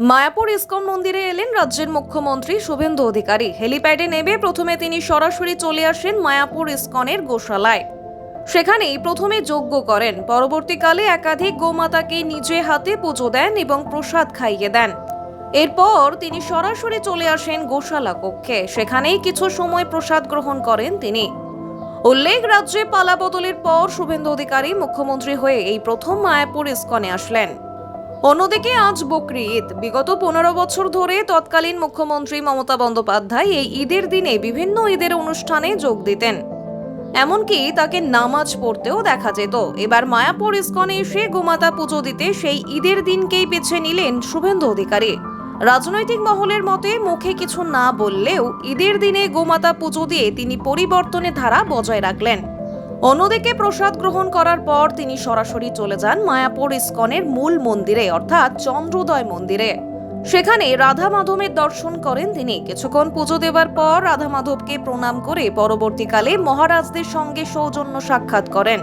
Mayapur ISKCON মন্দিরে এলেন রাজ্যের মুখ্যমন্ত্রী শুভেন্দু অধিকারী। হেলিপ্যাডে নেমে প্রথমে তিনি সরাসরি চলে আসেন মায়াপুর ইসকনের গোশালায়। সেখানেই প্রথমে যজ্ঞ করেন, পরবর্তীকালে একাধিক গোমাতাকে নিজে হাতে পুজো দেন এবং প্রসাদ খাইয়ে দেন। এরপর তিনি সরাসরি চলে আসেন গোশালা কক্ষে। সেখানেই কিছু সময় প্রসাদ গ্রহণ করেন তিনি। উল্লেখ, রাজ্যে পালা বদলের পর শুভেন্দু অধিকারী মুখ্যমন্ত্রী হয়ে এই প্রথম মায়াপুর ইসকনে আসলেন। অন্যদিকে আজ বকরি ঈদ। বিগত 15 বছর ধরে তৎকালীন মুখ্যমন্ত্রী মমতা বন্দ্যোপাধ্যায় এই ঈদের দিনে বিভিন্ন ঈদের অনুষ্ঠানে যোগ দিতেন, এমনকি তাকে নামাজ পড়তেও দেখা যেত। এবার মায়াপুর ইসকনে এসে গোমাতা পুজো দিতে সেই ঈদের দিনকেই বেছে নিলেন শুভেন্দু অধিকারী। রাজনৈতিক মহলের মতে মুখে কিছু না বললেও ঈদের দিনে গোমাতা পুজো দিয়ে তিনি পরিবর্তনের ধারা বজায় রাখলেন। অন্যদিকে প্রসাদ গ্রহণ করার পর তিনি সরাসরি চলে যান মায়াপুর ইসকনের মূল মন্দিরে, অর্থাৎ চন্দ্রোদয় মন্দিরে। সেখানে রাধা মাধবের দর্শন করেন তিনি। কিছুক্ষণ পুজো দেওয়ার পর রাধা মাধবকে প্রণাম করে পরবর্তীকালে মহারাজদের সঙ্গে সৌজন্য সাক্ষাৎ করেন।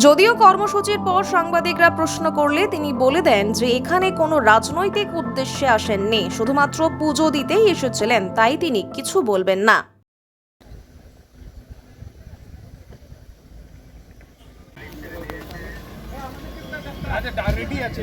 যদিও কর্মসূচির পর সাংবাদিকরা প্রশ্ন করলে তিনি বলে দেন যে এখানে কোনো রাজনৈতিক উদ্দেশ্যে আসেননি, শুধুমাত্র পুজো দিতেই এসেছিলেন, তাই তিনি কিছু বলবেন না। রেডি আছে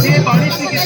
যে বাড়ি থেকে